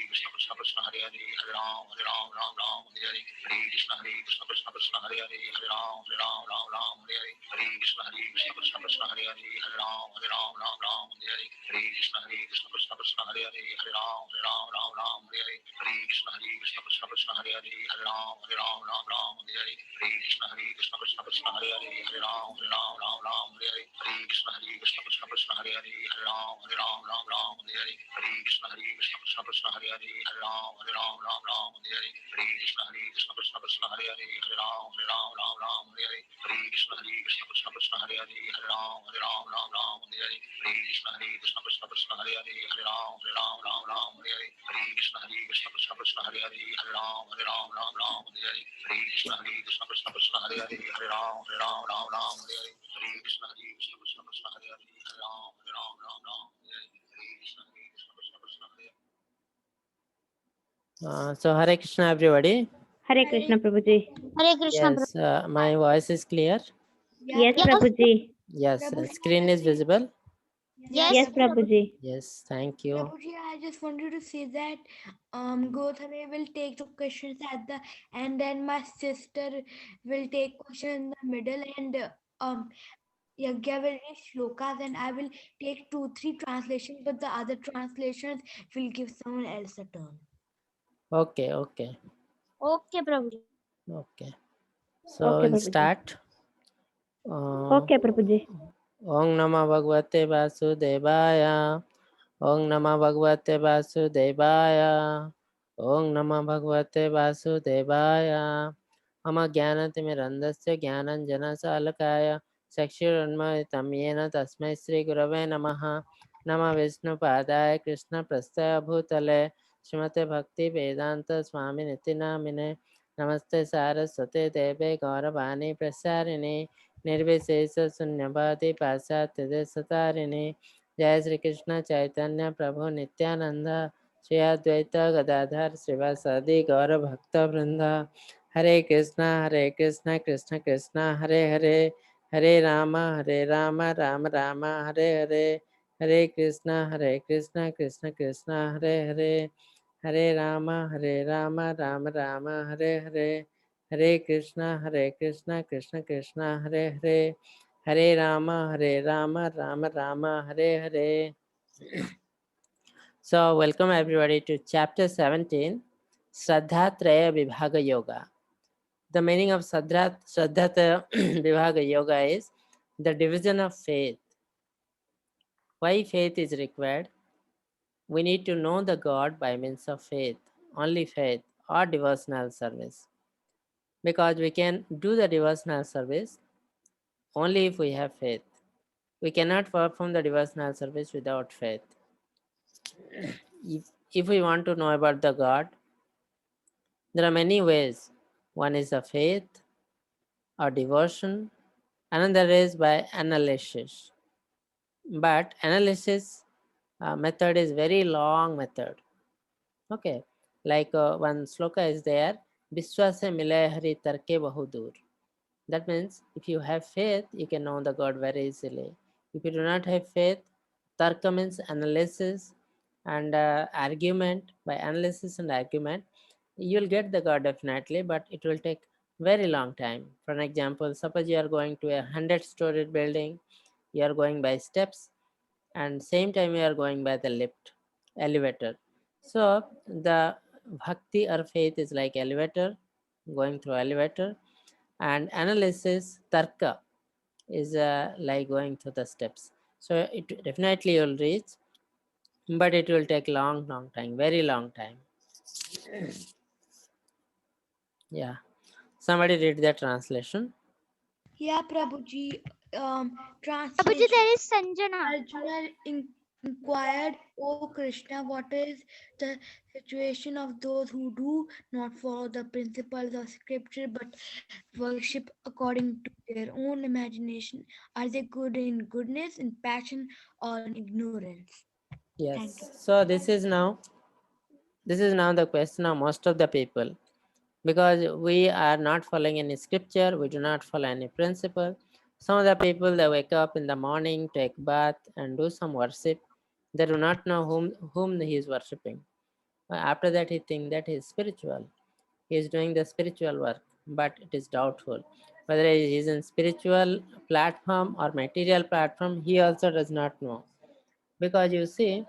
Krishna Krishna Krishna Hare Hare Hare Ram Ram Ram Hare Hare Hare Krishna Krishna Krishna Hare Hare Hare Ram Ram Hare Hare Hare Krishna Krishna Krishna Hare Hare Hare Ram Ram Hare Hare Hare Krishna Krishna Krishna Krishna Hare Hare Hare Ram Ram Hare Hare Hare Krishna Krishna Krishna Krishna Hare Hare Hare Ram Ram Hare Hare Hare Krishna Krishna Krishna Krishna Hare Hare Hare Ram Ram Hare Hare Hare Krishna Krishna Krishna Krishna Hare Hare Hare Ram Ram Hare Hare Hare Krishna Krishna Krishna Krishna Hare Hare Hare Ram Ram Hare Hare Hare Krishna Krishna Krishna Krishna Hare Hare Hare Ram Ram Hare Hare Hare Krishna Krishna Krishna Krishna Hare Hare Hare Ram Ram Hare Hare Hare Krishna Krishna Krishna Krishna Hare Hare Hare Ram Ram Hare Hare Hare Krishna Krishna Krishna Krishna Hare Hare Hare Ram Ram Hare Hare Hare Krishna Krishna Krishna Krishna Hare Hare Hare Ram Ram Hare Hare Hare Krishna Krishna Krishna Krishna Hare Hare Hare Ram Ram Hare Hare Hare Krishna Krishna Krishna Krishna Hare So Hare Krishna everybody. Hare Krishna Prabhuji. Hare Krishna. Yes, my voice is clear. Yes, Prabhuji. Yes, screen is visible. Yes. Yes, Prabhuji. Yes, thank you. Prabhuji, I just wanted to say that Gothane will take the questions at the and then my sister will take question in the middle and Yagya will read shlokas and I will take 2-3 translations, but the other translations will give someone else a turn. Okay. Okay, Prabhuji. Okay. So Okay, we'll Prabhuji. start. Okay, Prabhuji. Om Namah Bhagavate Vasudevaya. Om Namah Bhagavate Vasudevaya. Om Namah Bhagavate Vasudevaya. Mama Jnanatimirandasya Jnananjana Salakaya Chakshurunmalitam Yena Tasmai Shri Gurave Namaha. Nama Vishnu Padaya Krishna Prasthaya Bhutale Srimate Bhakti Vedanta Swami Niti Namine Namaste Saraswate Deve Gauravani Prasarini निर्विशेष शून्यवादी पाश्चात्य देशतारिणी जय श्री कृष्ण चैतन्य प्रभु नित्यानंद श्री अद्वैत गदाधर श्रीवासादि गौर भक्त वृंद हरे Krishna Krishna Krishna Hare Hare Hare Ram Ram Ram Hare Hare Hare Krishna Krishna Krishna Hare Hare Hare Ram Ram Ram Hare Hare Hare Krishna Krishna Krishna Hare Hare Hare Ram Ram Ram Hare Hare. So welcome everybody to chapter 17, Shraddhatraya Vibhaga Yoga. The meaning of Shraddhatraya Vibhaga Yoga is the division of faith. Why faith is required? We need to know the God by means of faith, only faith or devotional service. Because we can do the devotional service only if we have faith. We cannot perform the devotional service without faith. If we want to know about the God, there are many ways. One is the faith or devotion, another is by analysis. But analysis method is very long method. Okay, like one sloka is there, Vishwase milay hari tarke bahudur. That means if you have faith, you can know the God very easily. If you do not have faith, tarka means analysis and argument. By analysis and argument, you will get the God definitely, but it will take very long time. For an example, suppose you are going to a 100-story building, you are going by steps, and same time you are going by the lift, elevator. So the bhakti or faith is like elevator, going through elevator, and analysis tarka is like going through the steps. So it definitely you'll reach, but it will take long time, very long time. Yeah, somebody read the translation. Yeah, Prabhuji. Prabhuji, Translation. there is Sanjana. Arjuna inquired, O Krishna, what is the situation of those who do not follow the principles of scripture but worship according to their own imagination? Are they good in goodness, in passion, or in ignorance? Thank you. Yes, so this is now the question of most of the people, because we are not following any scripture, we do not follow any principle. Some of the people, they wake up in the morning, take bath and do some worship. They do not know whom he is worshipping. After that, he think that he is spiritual. He is doing the spiritual work, but it is doubtful whether he is in spiritual platform or material platform. He also does not know, because you see,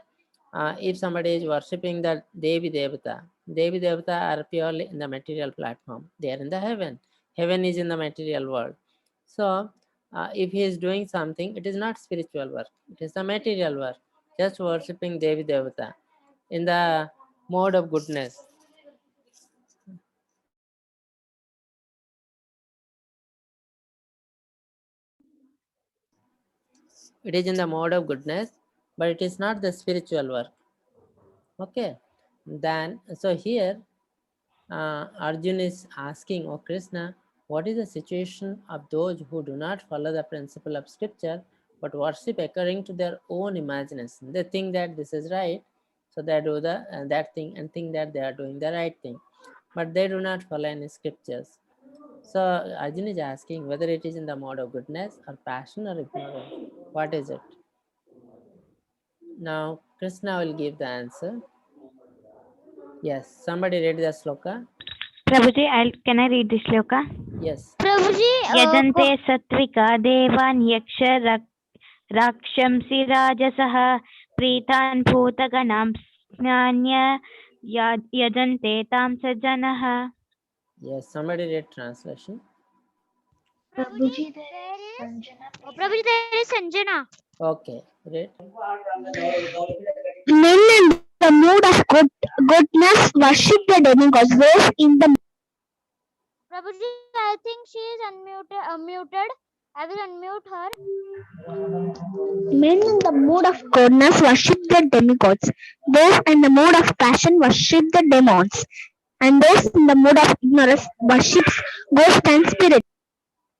if somebody is worshipping the Devi Devata are purely in the material platform. They are in the heaven. Heaven is in the material world. So, if he is doing something, it is not spiritual work. It is the material work. Just worshipping Devi Devata in the mode of goodness. It is in the mode of goodness, but it is not the spiritual work. Okay. Then, so here Arjun is asking, "Oh Krishna, what is the situation of those who do not follow the principle of scripture but worship according to their own imagination? They think that this is right, so they do the that thing and think that they are doing the right thing, but they do not follow any scriptures." So Arjun is asking whether it is in the mode of goodness or passion or ignorance. What is it? Now Krishna will give the answer. Yes, somebody read the sloka. Prabhuji, can I read this shloka? Yes. Prabhuji, यजन्ते सत्विका देवान् यक्ष राक्षंसि राजसः प्रीतान् भूतगणां ज्ञान्य यजन्ते तांस जनः. Yes, somebody read translation. Prabhuji, there is Sanjana. Okay, read. Men in the mood of goodness worship the demigods. Those in the Prabhuji, I think she is unmuted. I will unmute her. men in the mood of goodness worship the demigods. Those in the mood of passion worship the demons. And those in the mood of ignorance worships ghosts and spirits.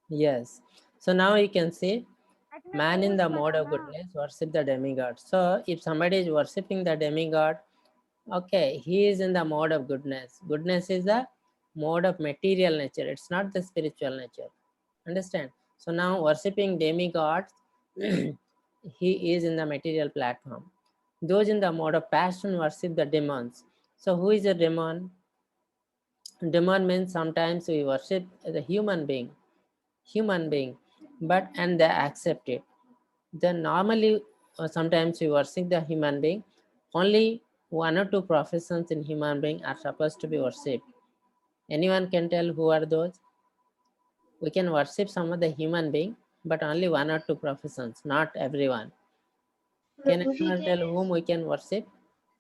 Yes. So now you can see, man in the mode of goodness worship the demigod. So if somebody is worshipping the demigod, okay, he is in the mode of goodness. Goodness is the mode of material nature. It's not the spiritual nature. Understand? So now worshipping demigods, he is in the material platform. Those in the mode of passion worship the demons. So who is a demon? Demon means sometimes we worship the human being, but and they accept it. Then normally sometimes we worship the human being. Only one or two professions in human being are supposed to be worshipped. Anyone can tell who are those? We can worship some of the human being, but only one or two professions, not everyone. Can anyone tell whom we can worship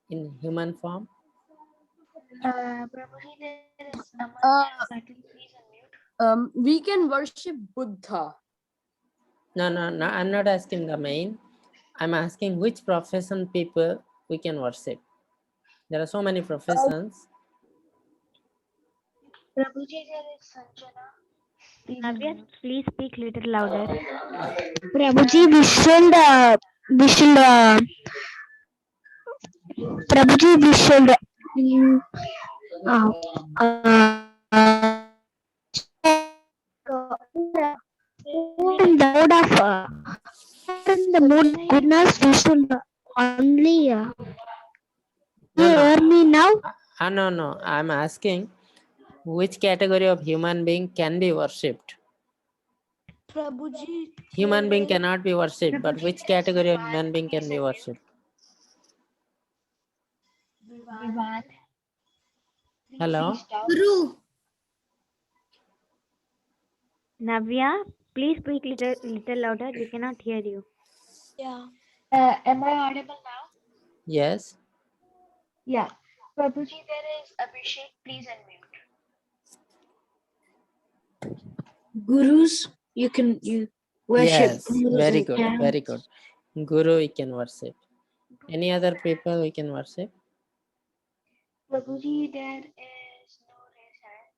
in human form? We can worship Buddha. No, I'm not asking the main. I'm asking which profession people we can worship. There are so many professions. Prabhuji, there is Sanjana. Navya, please speak little louder. Prabhuji, Prabhuji, we should in the mood of in the mood of goodness, we should only No, you hear me now? no. I'm asking which category of human being can be worshipped. Prabhuji, Human being cannot be worshipped, but which category of human being can be worshipped? Hello? Guru. Navya, please speak little louder. We cannot hear you. yeah. Am I audible now? Yes. Yeah. Prabhuji, there is Abhishek. Please unmute. Gurus, you worship. Yes. Very good. Very good. Guru we can worship. Any other people we can worship? Prabhuji, there is no raise hands.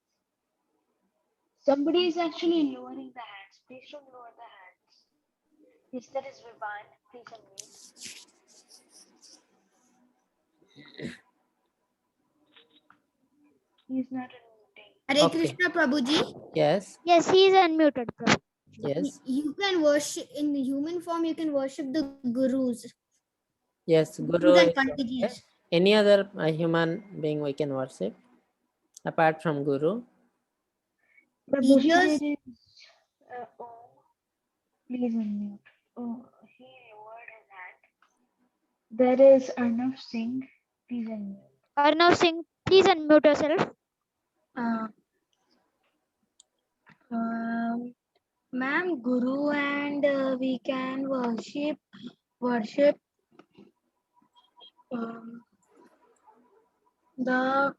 Somebody is actually lowering the hands. Please don't lower the hands. Yes, that is Vivan. Please unmute. He's not unmuting. Hare Okay. Krishna Prabhuji. Yes. Yes, he is unmuted. Prabhuji. Yes. You can worship in the human form. You can worship the gurus. Yes. Gurus Guru. and is okay. Panditjis. Any other human being we can worship apart from Guru? Prabhuji, Teachers. there is, oh, please unmute. Oh, he lowered his hand. There is Arnav Singh. Please unmute. Arnav Singh, please unmute yourself. Uh, Ma'am, Guru and we can worship um, the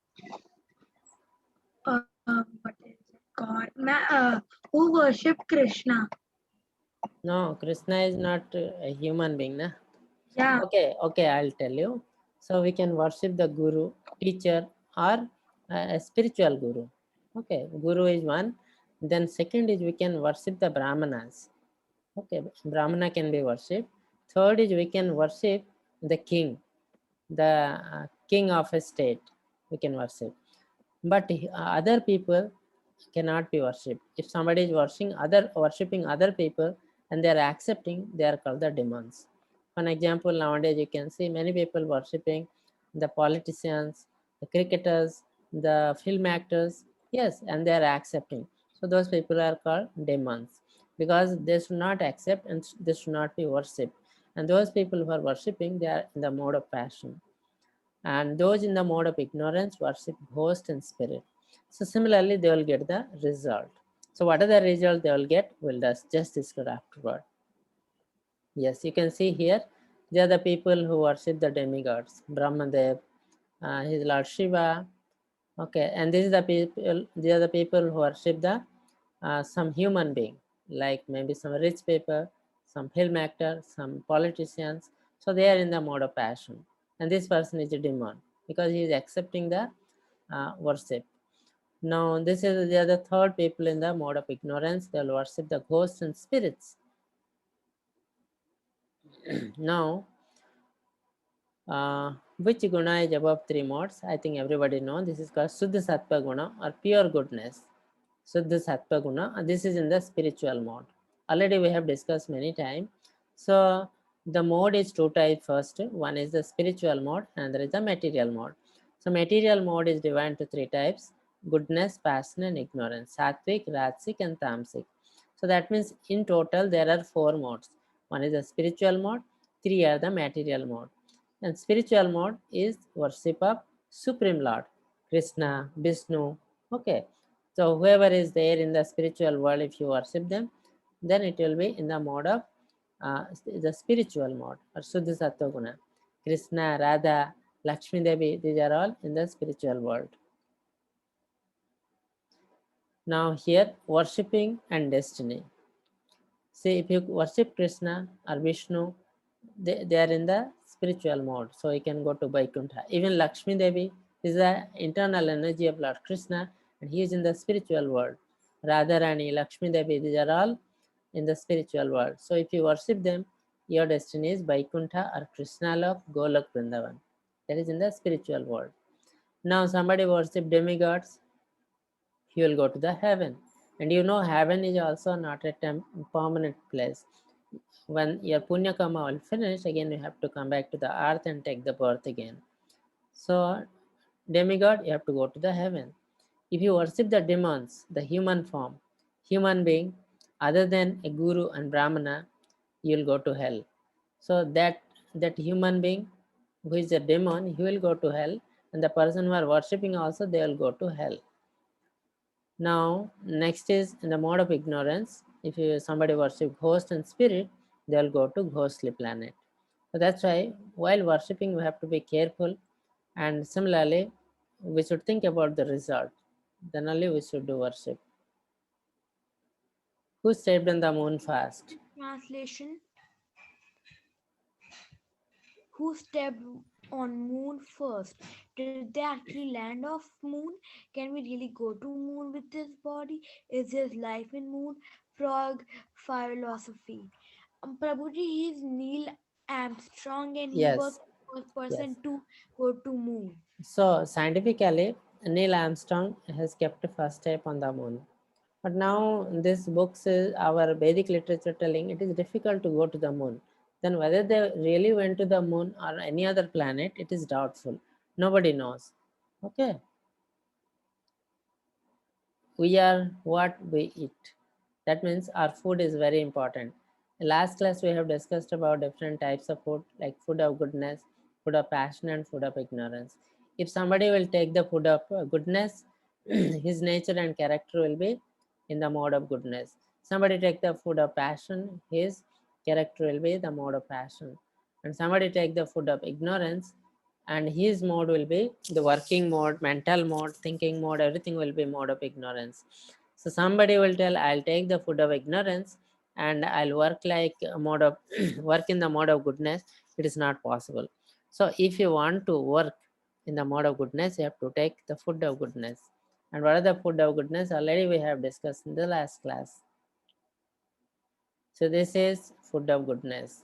what is it called? Who worship Krishna? No, Krishna is not a human being, na? Yeah. Okay, I'll tell you. So we can worship the Guru, teacher, or a spiritual Guru. Okay, Guru is one. Then second is we can worship the Brahmanas. Okay, Brahmana can be worshipped. Third is we can worship the king, the king of a state. We can worship. But other people cannot be worshipped. If somebody is worshipping other people and they are accepting, they are called the demons. For an example, nowadays you can see many people worshipping the politicians, the cricketers, the film actors, yes, and they are accepting. So those people are called demons because they should not accept and they should not be worshipped. And those people who are worshipping, they are in the mode of passion. And those in the mode of ignorance worship ghost and spirit. So similarly, they will get the result. So what are the result they will get? We'll just discuss afterward. Yes, you can see here, they are the people who worship the demigods, Brahmadev, his Lord Shiva. Okay, and these are the people. These are the people who worship the some human being, like maybe some rich people, some film actor, some politicians. So they are in the mode of passion, and this person is a demon because he is accepting the worship. Now, this is the other third people in the mode of ignorance. They will worship the ghosts and spirits. Now, which guna is above three modes? I think everybody know. This is called Suddha Sattva Guna or pure goodness. Suddha Sattva Guna. This is in the spiritual mode. Already we have discussed many times. So the mode is two types first. One is the spiritual mode and there is the material mode. So material mode is divided into three types: goodness, passion, and ignorance. Sattvic, Rajasic, and Tamasic. So that means in total there are four modes. One is the spiritual mode, three are the material mode. And spiritual mode is worship of Supreme Lord, Krishna, Vishnu. Okay. So whoever is there in the spiritual world, if you worship them, then it will be in the mode of the spiritual mode or Suddha Sattva Guna. Krishna, Radha, Lakshmi Devi, these are all in the spiritual world. Now here, worshipping and destiny. See, if you worship Krishna or Vishnu, they are in the spiritual mode. So you can go to Vaikuntha. Even Lakshmi Devi is the internal energy of Lord Krishna and he is in the spiritual world. Radharani, Lakshmi Devi, these are all in the spiritual world. So if you worship them, your destiny is Vaikuntha or Krishna love, Golok Vrindavan. That is in the spiritual world. Now somebody worship demigods, he will go to the heaven. And you know heaven is also not a permanent place. When your punya karma will finish, again you have to come back to the earth and take the birth again. So demigod, you have to go to the heaven. If you worship the demons, the human form, human being, other than a guru and brahmana, you will go to hell. So that human being who is a demon, he will go to hell, and the person who are worshipping also, they will go to hell. Now, next is in the mode of ignorance. If somebody worship ghost and spirit, they'll go to ghostly planet. So that's why while worshipping, we have to be careful. And similarly, we should think about the result. Then only we should do worship. Who stepped on the moon fast? Translation. Who stepped on moon first? Did they actually land off moon? Can we really go to moon with this body? Is there life in moon? Frog philosophy. Prabhuji, he is Neil Armstrong and he was Yes. the first person Yes. to go to moon. So scientifically, Neil Armstrong has kept a first step on the moon. But now this books is our Vedic literature telling it is difficult to go to the moon. then whether they really went to the moon or any other planet, it is doubtful. Nobody knows. Okay. We are what we eat. That means our food is very important. In last class, we have discussed about different types of food, like food of goodness, food of passion, and food of ignorance. If somebody will take the food of goodness, his nature and character will be in the mode of goodness. Somebody take the food of passion, his character will be the mode of passion. And somebody take the food of ignorance, and his mode will be the working mode, mental mode, thinking mode, everything will be mode of ignorance. So somebody will tell, I'll take the food of ignorance and I'll work like a mode of work in the mode of goodness. It is not possible. So if you want to work in the mode of goodness, you have to take the food of goodness. And what are the food of goodness? Already we have discussed in the last class. So this is food of goodness.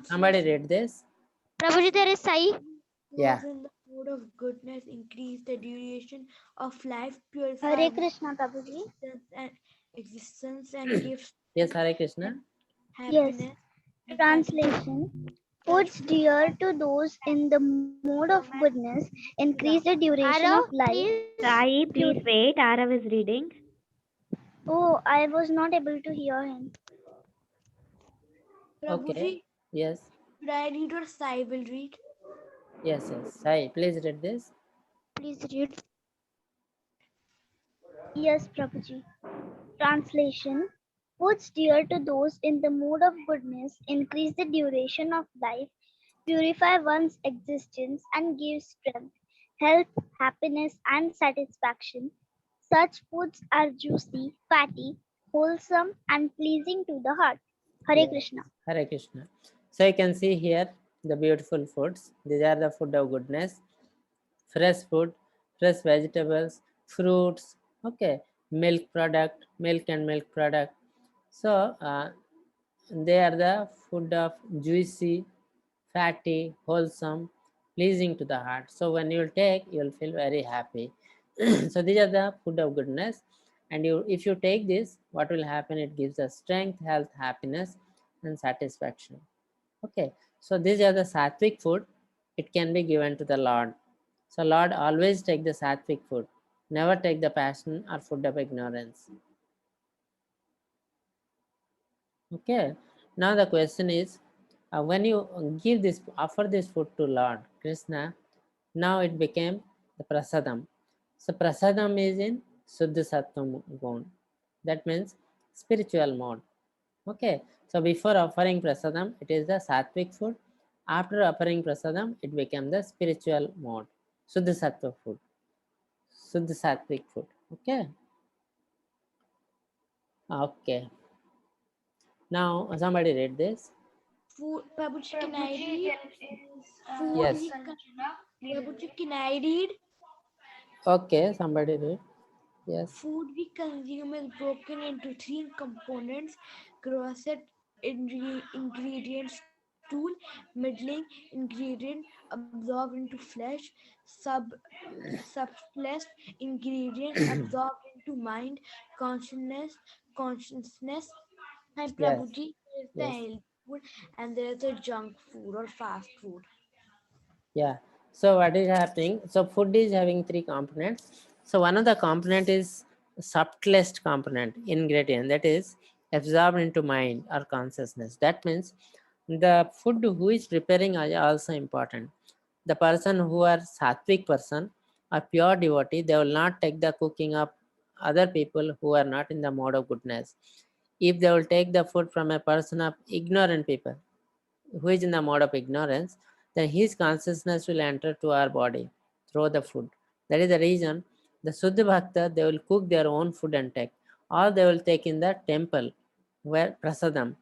Somebody Translation. read this. Prabhuji, there is Sai. Yeah. Those in the mode of goodness increase the duration of life, Hare purify Krishna, Prabhuji. existence and gives Yes, Hare Krishna. Yes. happiness. and Translation. Foods dear to those in the mode of goodness increase the duration of Arav, life. please. Sai, Please. please wait. Arav is reading. Oh, I was not able to hear him. Okay. Prabhuji, Yes. should I read or Sai will read? Yes, yes. Sai, please read this. Please read. Yes, Prabhuji. Translation. Foods dear to those in the mood of goodness increase the duration of life, purify one's existence, and give strength, health, happiness, and satisfaction. Such foods are juicy, fatty, wholesome, and pleasing to the heart. Hare Yes. Krishna. Hare Krishna. So you can see here the beautiful foods. These are the food of goodness. Fresh food, fresh vegetables, fruits, okay, milk product, milk and milk product. So they are the food of juicy, fatty, wholesome, pleasing to the heart. So when you will take, you will feel very happy. So these are the food of goodness. And you, if you take this, what will happen? It gives us strength, health, happiness, and satisfaction. Okay, so these are the sattvic food. It can be given to the Lord. So Lord always take the sattvic food. Never take the passion or food of ignorance. Okay. Now the question is, when you give this, offer this food to Lord Krishna, now it became the prasadam. So prasadam is in Suddha Sattva Gun. That means spiritual mode. Okay. So before offering prasadam, it is the sattvic food. After offering prasadam, it became the spiritual mode. Suddha Sattva food. Suddha Sattvic food. Okay. Okay. Now somebody read this. Food, Prabhuji, can I read? Food Yes. Prabhuji, can I read? Okay, somebody read. Yes. Food we consume is broken into three components: gross ingredient, stool, middling ingredient, absorbed into flesh, subtlest ingredient, absorbed into mind, consciousness. And Yes. Prabhuji, there is the Yes. healthy food and there is the junk food or fast food. Yeah. So what is happening? So food is having three components. So one of the component is subtlest component ingredient, that is absorbed into mind or consciousness. That means the food who is preparing are also important. The person who are sattvic person or pure devotee, they will not take the cooking of other people who are not in the mode of goodness. If they will take the food from a person of ignorant people who is in the mode of ignorance, then his consciousness will enter to our body through the food. That is the reason the Suddha Bhakta, they will cook their own food and take, or they will take in the temple where prasadam.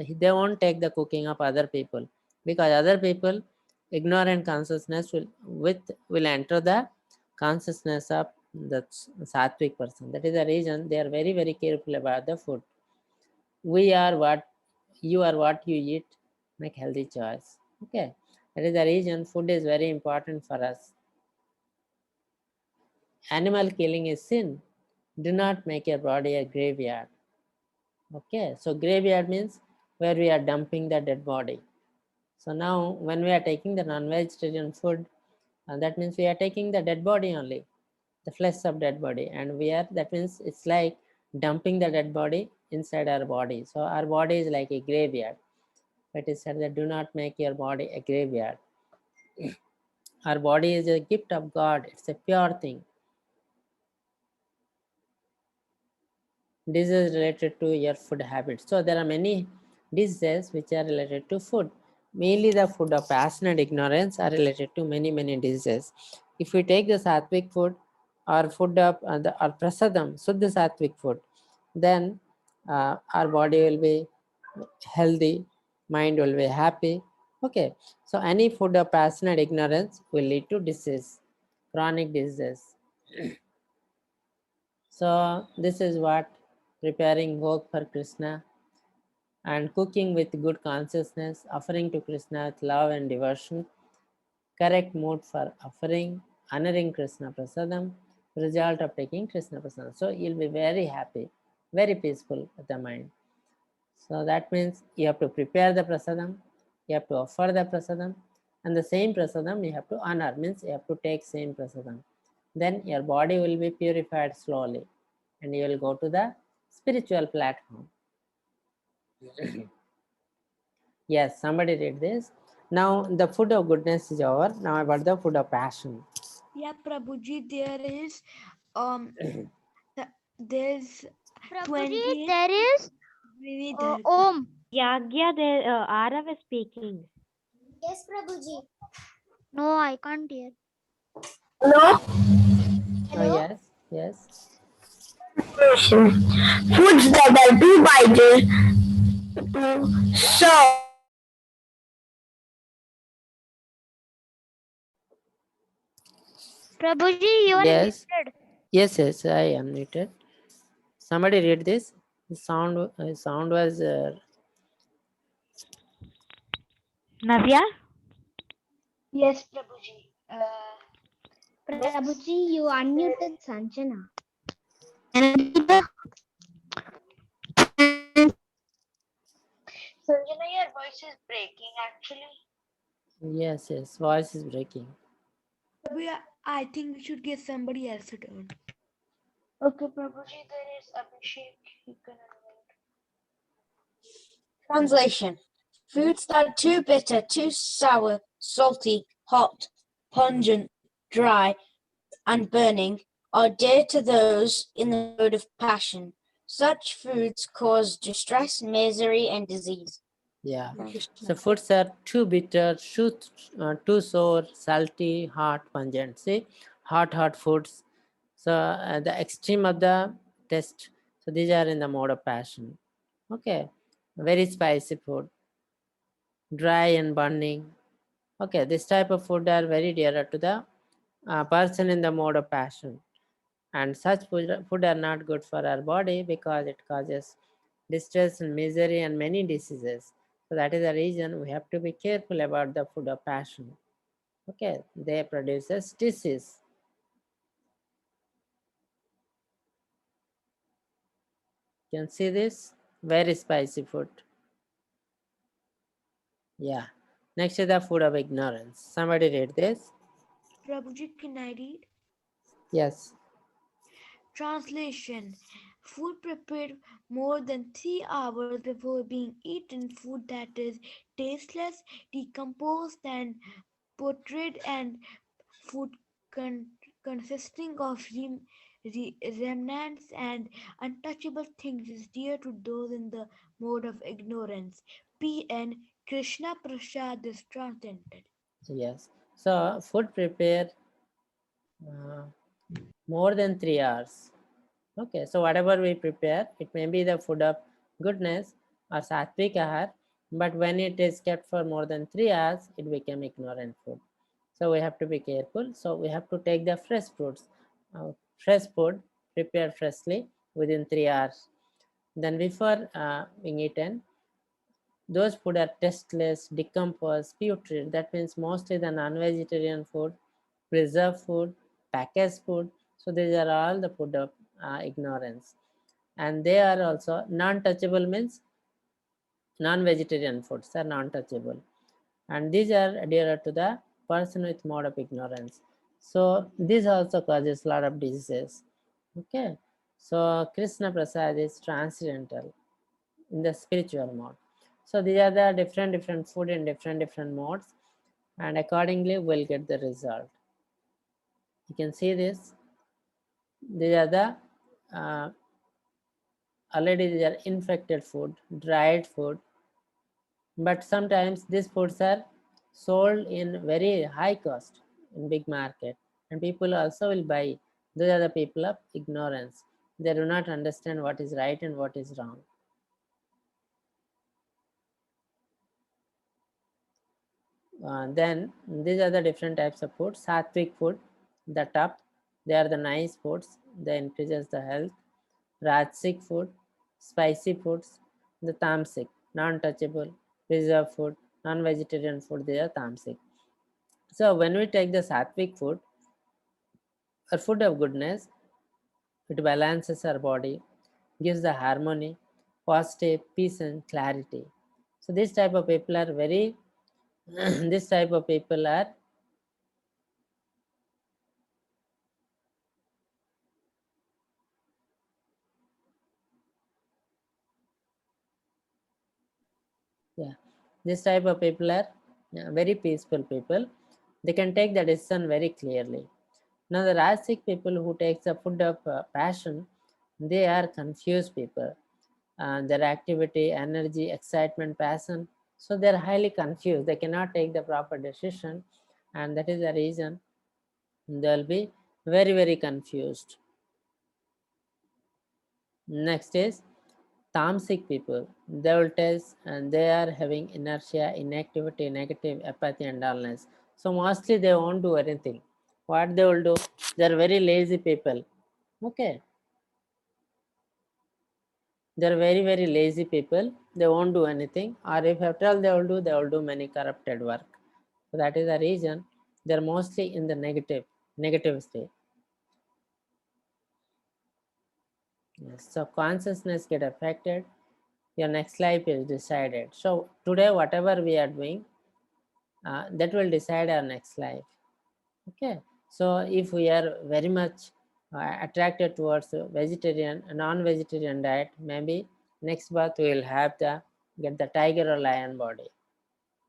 They won't take the cooking of other people, because other people ignorant consciousness will enter the consciousness of the sattvic person. That is the reason they are very, very careful about the food. We are what you are, what you eat, make healthy choice. Okay, that is the reason food is very important for us. Animal killing is sin. Do not make your body a graveyard. Okay, so graveyard means where we are dumping the dead body. So now when we are taking the non-vegetarian food, that means we are taking the dead body only, the flesh of dead body, and that means it's like dumping the dead body inside our body. So our body is like a graveyard. It is said that do not make your body a graveyard. Our body is a gift of God. It's a pure thing. Disease related to your food habits. So there are many diseases which are related to food. Mainly the food of passion and ignorance are related to many diseases. If we take the sattvic food or food of or prasadam, Suddha sattvic food, then our body will be healthy, mind will be happy. Okay, so any food of passion and ignorance will lead to disease, chronic diseases. So this is what preparing work for Krishna and cooking with good consciousness, offering to Krishna with love and devotion, correct mood for offering, honoring Krishna Prasadam, result of taking Krishna Prasadam. So you'll be very happy, very peaceful with the mind. So that means you have to prepare the Prasadam, you have to offer the Prasadam, and the same Prasadam you have to honor, means you have to take same Prasadam. Then your body will be purified slowly and you will go to the spiritual platform. Yes, somebody read this. Now the food of goodness is over. Now about the food of passion. Yeah, Prabhuji, there is there's Prabhuji, 20 there is Vividharka. Om. Yagya, Arav is speaking. Yes, Prabhuji. No, I can't hear. Hello? Oh, yes, yes. Foods that are too vital to serve. Prabhuji, you are Yes, muted. yes, I unmuted. Somebody read this. The sound was Navya? Yes, Prabhuji. Prabhuji, you unmuted Sanjana. Sanjana, your voice is breaking actually. yes, voice is breaking. Prabhuji, I think we should give somebody else a turn. Okay, Prabhuji, there is Abhishek. You can unmute. Translation. Foods that are too bitter, too sour, salty, hot, pungent, dry, and burning are dear to those in the mode of passion. Such foods cause distress, misery, and disease. Yeah. So foods are too bitter, too sour, salty, hot, pungent. See, hot foods. So the extreme of the taste. So these are in the mode of passion. Okay. Very spicy food, dry and burning. Okay, this type of food are very dear to the person in the mode of passion. And such food are not good for our body because it causes distress and misery and many diseases. So that is the reason we have to be careful about the food of passion. Okay, they produces disease. You can see this, very spicy food. Yeah. Next is the food of ignorance. Somebody read this. Prabhuji, can I read? Yes. Translation. Food prepared more than 3 hours before being eaten, food that is tasteless, decomposed, and putrid, and food consisting of remnants and untouchable things is dear to those in the mode of ignorance. P.N. Krishna Prasad is translated. Yes. So food prepared uh, more than 3 hours. Okay, so whatever we prepare, it may be the food of goodness or sattvic ahar, but when it is kept for more than 3 hours, it became ignorant food. So we have to be careful. So we have to take the fresh fruits, fresh food prepared freshly within 3 hours. Then before being eaten, those food are tasteless, decomposed, putrid. That means mostly the non-vegetarian food, preserved food, packaged food. So these are all the food of ignorance. And they are also non-touchable, means non-vegetarian foods are non-touchable, and these are adhered to the person with mode of ignorance. So this also causes a lot of diseases. Okay, so Krishna Prasad is transcendental in the spiritual mode. So these are the different food in different modes, and accordingly we'll get the result. You can see this. These are the already these are infected food, dried food, but sometimes these foods are sold in very high cost in big market, and people also will buy. Those are the people of ignorance. They do not understand what is right and what is wrong. Then these are the different types of food. Sattvic food, the top, they are the nice foods, they increases the health. Rajasic food, spicy foods, the tamasic, non-touchable, preserved food, non-vegetarian food, they are tamasic. So when we take the sattvic food, or food of goodness, it balances our body, gives the harmony, positive, peace and clarity. So this type of people are very, this type of people are yeah, this type of people are very peaceful people. They can take the decision very clearly. Now the Rajasic people who takes the food of passion, they are confused people. Their activity, energy, excitement, passion. So they're highly confused. They cannot take the proper decision, and that is the reason they'll be very confused. Next is Tamasic people. They will test and they are having inertia, inactivity, negative, apathy, and dullness. So mostly they won't do anything. What they will do? They're very lazy people. Okay. They're very lazy people. They won't do anything. Or if after all they will do many corrupted work. So that is the reason they're mostly in the negative state. Yes. So consciousness get affected. Your next life is decided. So today whatever we are doing, that will decide our next life. Okay, so if we are very much attracted towards vegetarian, non-vegetarian diet, maybe next birth we will have the get the tiger or lion body.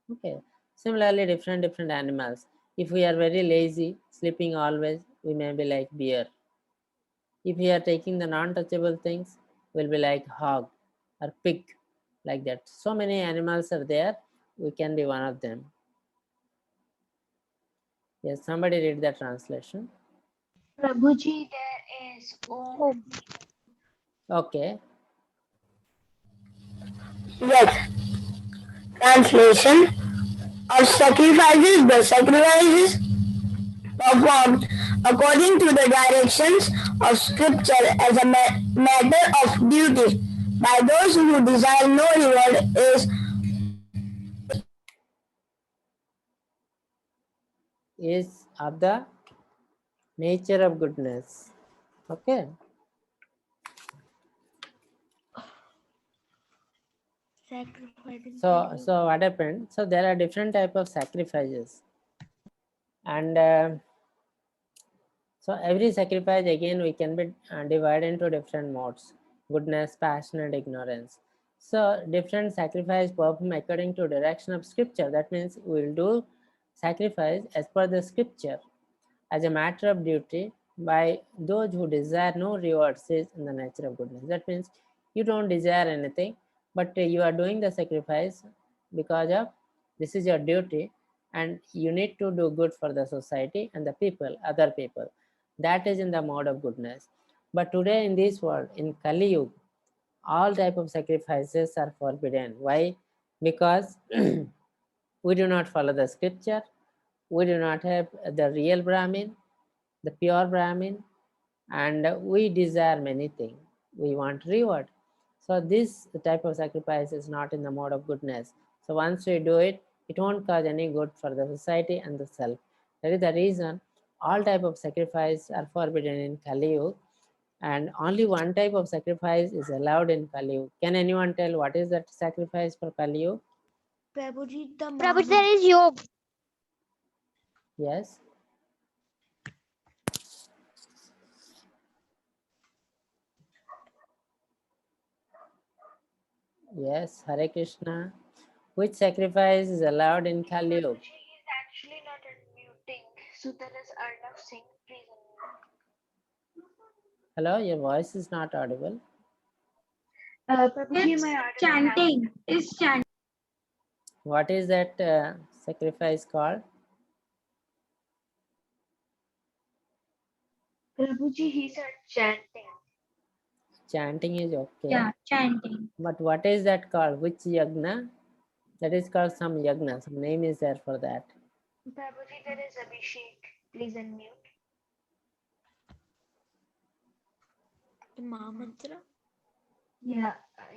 Okay, similarly different animals. If we are very lazy, sleeping always, we may be like bear. If we are taking the non-touchable things, we'll be like hog or pig, like that. So many animals are there, we can be one of them. Yes, somebody read the translation. Prabhuji, there is Om. Okay. Yes. Translation of sacrifices. The sacrifices performed according to the directions of scripture as a matter of duty by those who desire no reward is of the nature of goodness. Okay. So what happened? So there are different type of sacrifices, and so every sacrifice again we can be divided into different modes: goodness, passion, and ignorance. So different sacrifice performed according to direction of scripture. That means we will do sacrifice as per the scripture as a matter of duty by those who desire no reward, says in the nature of goodness. That means you don't desire anything, but you are doing the sacrifice because of this is your duty, and you need to do good for the society and the people, other people. That is in the mode of goodness. But today in this world, in Kali Yuga, all type of sacrifices are forbidden. Why? Because we do not follow the scripture. We do not have the real Brahmin, the pure Brahmin, and we desire many things. We want reward. So this type of sacrifice is not in the mode of goodness. So once we do it, it won't cause any good for the society and the self. That is the reason all type of sacrifice are forbidden in Kali Yuga. and only one type of sacrifice is allowed in Kali Yuga. Can anyone tell what is that sacrifice for Kali Yuga? Prabhuji, the Prabhuji, there is yoga. Yes. Yes, Hare Krishna. Which sacrifice is allowed in Kali Yuga? Prabhuji is actually not unmuting. So there is Arnav Singh. Please unmute. Hello, your voice is not audible. Prabhuji, my chanting. It's chanting. What is that sacrifice called? Prabhuji, he said chanting. Chanting is okay. Yeah, chanting. But what is that called? Which yagna? That is called some yagna. Some name is there for that. Prabhuji, there is Abhishek. Please unmute. Mahamantra. Yeah.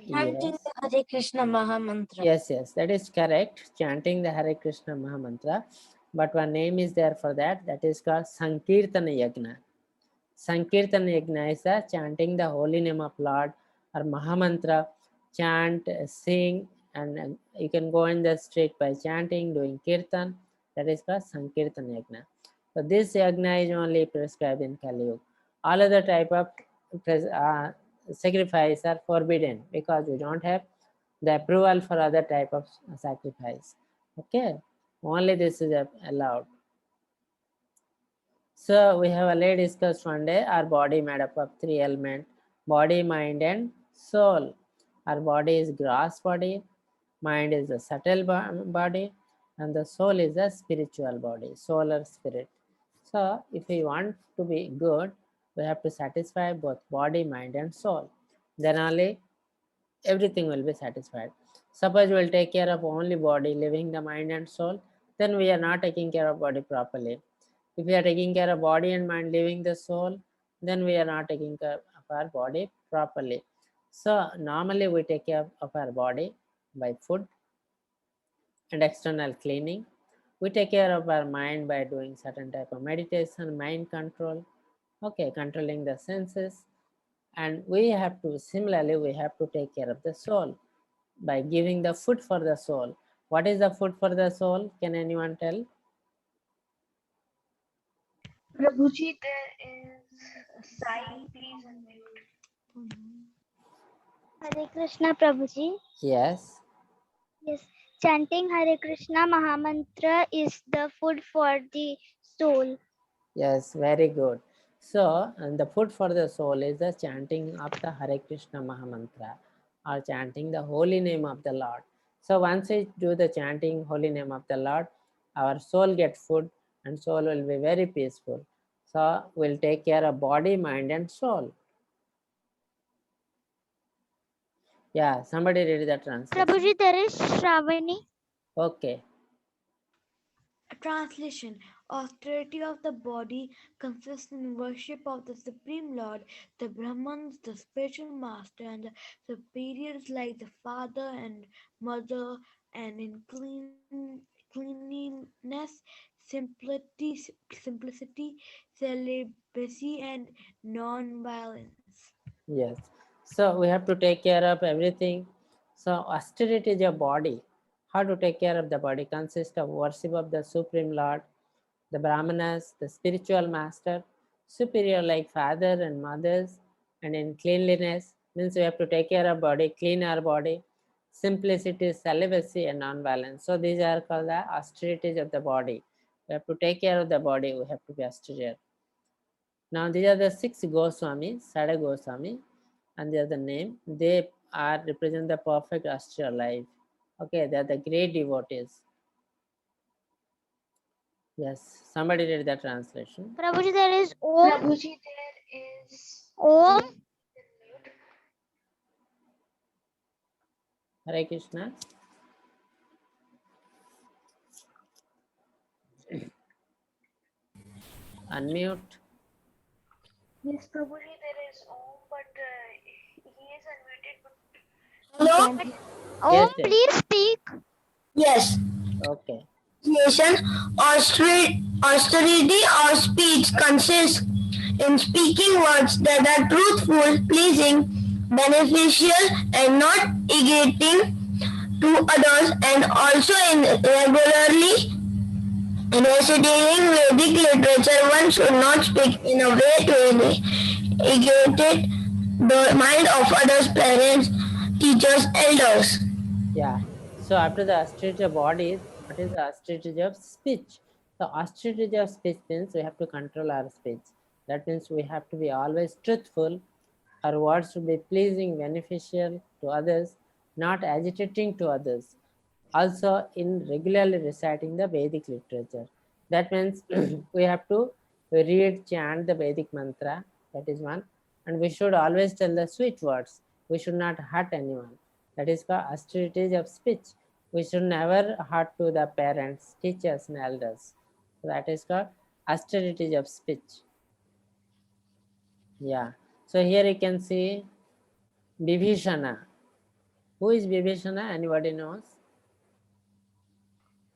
Chanting the Hare Krishna Mahamantra. Yes, that is correct. Chanting the Hare Krishna Mahamantra. But one name is there for that. That is called Sankirtana Yagna. Sankirtana Yagna is chanting the holy name of Lord or Mahamantra. Chant, sing, and you can go in the street by chanting, doing kirtan. That is called Sankirtana Yagna. So this yagna is only prescribed in Kali Yuga. All other type of sacrifice are forbidden because we don't have the approval for other type of sacrifice. Okay, only this is allowed. So we have already discussed one day our body made up of three elements: body, mind, and soul. Our body is gross body, mind is the subtle body, and the soul is the spiritual body, soul or spirit. So if we want to be good, we have to satisfy both body, mind, and soul. Then only everything will be satisfied. Suppose we will take care of only body, leaving the mind and soul, then we are not taking care of body properly. If we are taking care of body and mind, leaving the soul, then we are not taking care of our body properly. So normally we take care of our body by food and external cleaning. We take care of our mind by doing certain type of meditation, mind control, okay, controlling the senses. And we have to, similarly, we have to take care of the soul by giving the food for the soul. What is the food for the soul? Can anyone tell? Prabhuji, there is Sai. Please unmute. Hare Krishna, Prabhuji. Yes. Yes, chanting Hare Krishna Mahamantra is the food for the soul. Yes, very good. So, and the food for the soul is the chanting of the Hare Krishna Mahamantra or chanting the holy name of the Lord. So once we do the chanting holy name of the Lord, our soul gets food and soul will be very peaceful. So we'll take care of body, mind, and soul. Yeah, somebody read the translation. Prabhuji, there is Shravani. Okay. Translation: austerity of the body consists in worship of the Supreme Lord, the Brahmans, the spiritual master, and the superiors like the father and mother, and in cleanliness, simplicity, celibacy, and non-violence. Yes. So we have to take care of everything. So austerity is your body. How to take care of the body consists of worship of the Supreme Lord, the Brahmanas, the spiritual master, superior like father and mothers, and in cleanliness means we have to take care of body, clean our body, simplicity, celibacy, and non-violence. So these are called the austerities of the body. We have to take care of the body, we have to be austere. Now these are the 6 Goswamis, Sada Goswami, and they are the name. They are represent the perfect austere life. Okay, they are the great devotees. Yes, somebody read the translation. Prabhuji, there is Om. Prabhuji, there is Om. Hare Krishna. Unmute. Yes, Prabhuji, there is Om, but he is unmuted. But Hello? Om, Yes, please speak. Yes. Okay. Austerity or speech consists in speaking words that are truthful, pleasing, beneficial, and not irritating to others, and also in regularly reciting Vedic literature. One should not speak in a way to irritate the mind of others, parents, teachers, elders. Yeah. So after the austerity of bodies, what is the austerity of speech? The austerity of speech means we have to control our speech. That means we have to be always truthful. Our words should be pleasing, beneficial to others, not agitating to others. Also, in regularly reciting the Vedic literature. That means we have to read, chant the Vedic mantra. That is one. And we should always tell the sweet words. We should not hurt anyone. That is called austerity of speech. We should never hurt to the parents, teachers, and elders. So that is called austerity of speech. Yeah. So here you can see Vibhishana. Who is Vibhishana? Anybody knows?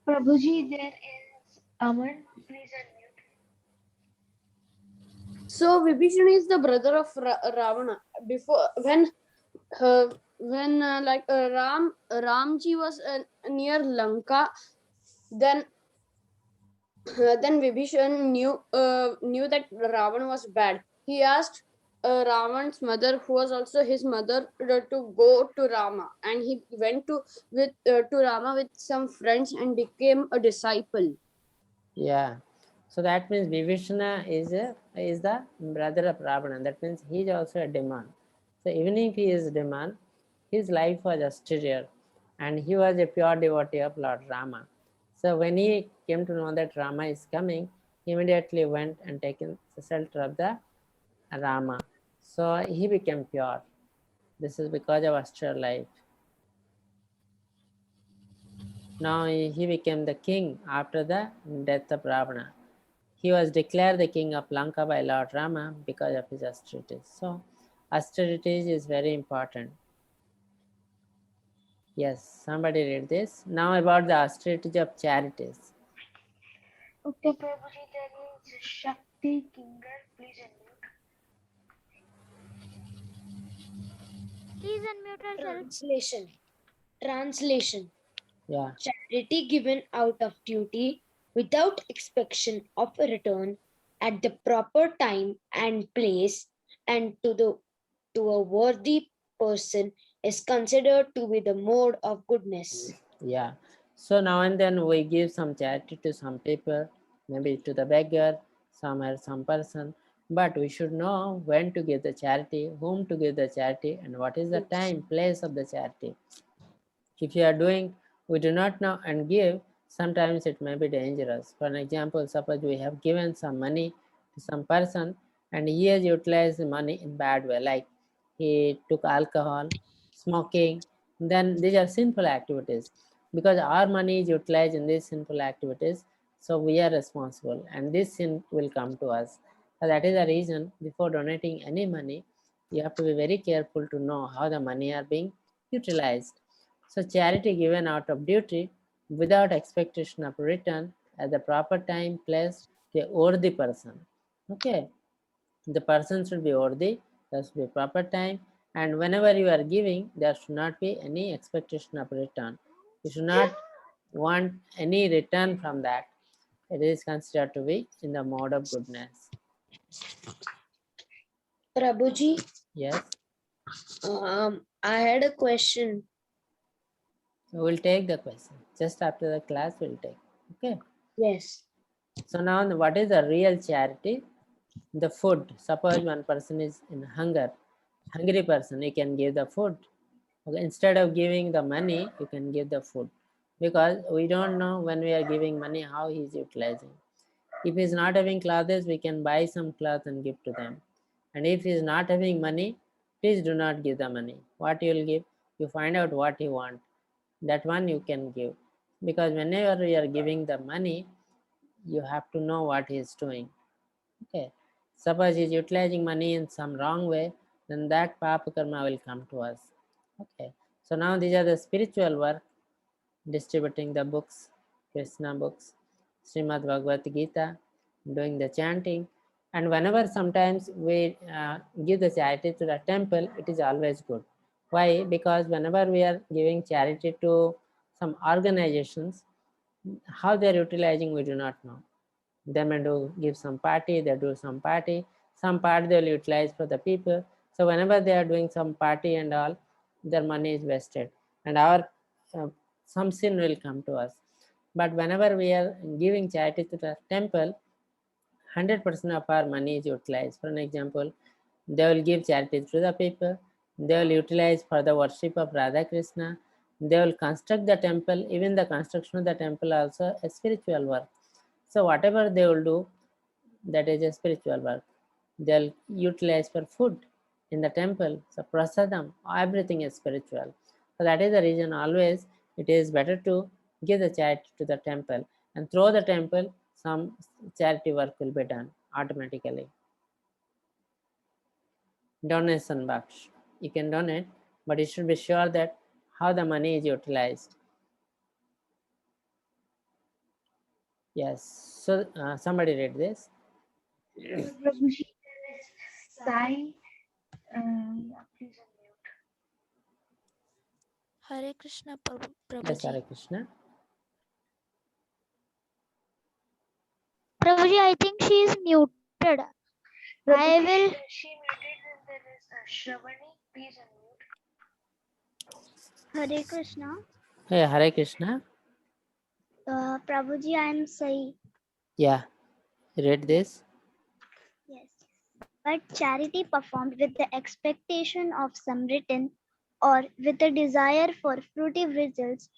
Prabhuji, there is Aman. Please unmute. So Vibhishana is the brother of Ravana. Before when Ramji was near Lanka, then Vibhishan knew that Ravana was bad. He asked Ravan's mother, who was also his mother, to go to Rama, and he went to Rama with some friends and became a disciple. Yeah. So that means Vibhishana is the brother of Ravana. That means he is also a demon. So even if he is a demon, his life was austere, and he was a pure devotee of Lord Rama. So when he came to know that Rama is coming, he immediately went and taken the shelter of the Rama. So he became pure. This is because of austere life. Now he became the king after the death of Ravana. He was declared the king of Lanka by Lord Rama because of his austerities. So austerities is very important. Yes, somebody read this. Now about the austerity of charities. Okay, Prabhuji, there is Shakti Kinger. Please unmute. Please unmute yourself. Translation. Yeah. Charity given out of duty without expectation of a return at the proper time and place and to a worthy person is considered to be the mode of goodness. Yeah. So now and then we give some charity to some people, maybe to the beggar, some person. But we should know when to give the charity, whom to give the charity, and what is the time, place of the charity. If you are doing, we do not know and give, sometimes it may be dangerous. For an example, suppose we have given some money to some person and he has utilized the money in bad way, like he took alcohol, smoking, then these are sinful activities. Because our money is utilized in these sinful activities, so we are responsible and this sin will come to us. So that is the reason before donating any money, you have to be very careful to know how the money are being utilized. So charity given out of duty without expectation of return at the proper time, place to a worthy person. Okay, the person should be worthy, there should be proper time, and whenever you are giving, there should not be any expectation of return. You should not want any return from that. It is considered to be in the mode of goodness. Prabhuji, Yes. I had a question. So we'll take the question. Just after the class, we'll take. Okay. Yes. So now what is the real charity? The food. Suppose one person is in hungry person, you can give the food. Okay. Instead of giving the money, you can give the food. Because we don't know when we are giving money, how he is utilizing. If he is not having clothes, we can buy some cloth and give to them. And if he is not having money, please do not give the money. What you will give? You find out what you want. That one you can give. Because whenever you are giving the money, you have to know what he is doing. Okay. Suppose he is utilizing money in some wrong way, then that papa karma will come to us. Okay. So now these are the spiritual work, distributing the books, Krishna books, Srimad Bhagavad Gita, doing the chanting, And whenever sometimes we give the charity to the temple, it is always good. Why? Because whenever we are giving charity to some organizations, how they are utilizing, we do not know. They may give some party, they do some party, some part they will utilize for the people. So whenever they are doing some party and all, their money is wasted, and our some sin will come to us. But whenever we are giving charity to the temple, 100% of our money is utilized. For an example, they will give charity to the people, they will utilize for the worship of Radha Krishna, they will construct the temple. Even the construction of the temple also a spiritual work. So whatever they will do, that is a spiritual work. They'll utilize for food in the temple. So prasadam, everything is spiritual. So that is the reason always it is better to give the charity to the temple, and through the temple some charity work will be done automatically. Donation box. You can donate, but you should be sure that how the money is utilized. Yes. So somebody read this. Prabhuji, Sai, yeah, please unmute. Hare Krishna, Yes, Prabhuji. Hare Krishna. Prabhuji, I think she is muted. I Prabhuji, will. she muted and there is Shravani, please unmute. Hare Krishna. Hey, Hare Krishna. Prabhuji, I am Sai. Yeah, read this. Yes. But charity performed with the expectation of some return, or with a desire for fruitive results,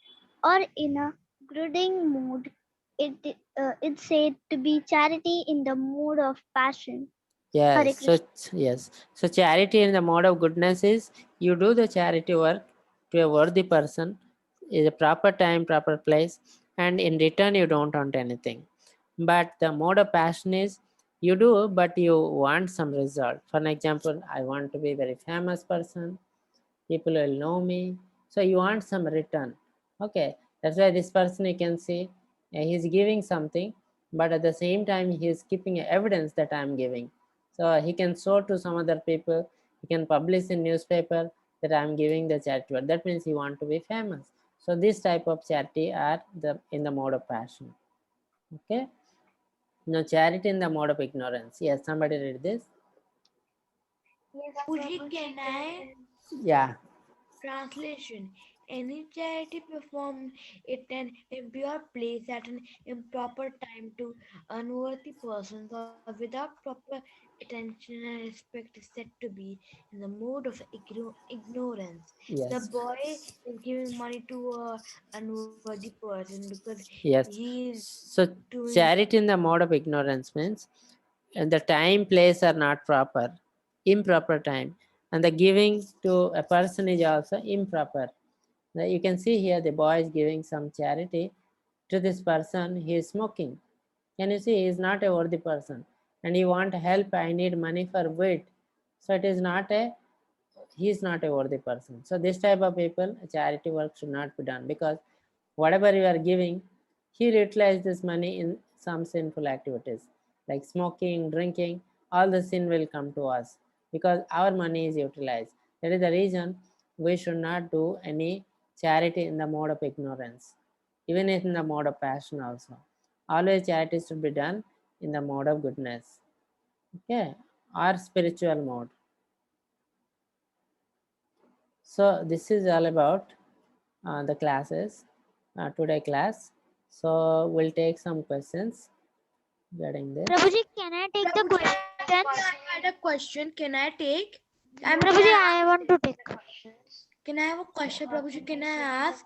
or in a brooding mood, it's said to be charity in the mood of passion. Hare Yes. Krishna. So yes. So charity in the mode of goodness is you do the charity work to a worthy person in a proper time, proper place, and in return you don't want anything. But the mode of passion is you do, but you want some result. For an example, I want to be a very famous person. People will know me. So you want some return. Okay. That's why this person you can see he's giving something, but at the same time he is keeping evidence that I'm giving. So he can show to some other people, he can publish in newspaper that I'm giving the charity work. That means he want to be famous. So this type of charity are in the mode of passion. Okay. Now charity in the mode of ignorance. Yes, somebody read this. Yes, Prabhuji, can I? Yeah. Translation. Any charity performed at an impure place at an improper time to unworthy persons or without proper attention and respect is said to be in the mode of ignorance. The Yes. boy is giving money to a unworthy person because Yes. he is So doing charity in the mode of ignorance means and the time, place are not proper, improper time, and the giving to a person is also improper. Now you can see here the boy is giving some charity to this person. He is smoking. Can you see he is not a worthy person, and he want help. I need money for weed, so it is not a he is not a worthy person. So this type of people, charity work should not be done, because whatever you are giving, he will utilize this money in some sinful activities like smoking, drinking. All the sin will come to us because our money is utilized. That is the reason we should not do any charity in the mode of ignorance, even in the mode of passion also. Always charity should be done in the mode of goodness, okay, or spiritual mode. So this is all about the classes, today class. So we'll take some questions regarding this. Prabhuji, can I take the questions? I had a question. Can I take? Prabhuji, I want to take. Can I have a question, Prabhuji? Can I ask?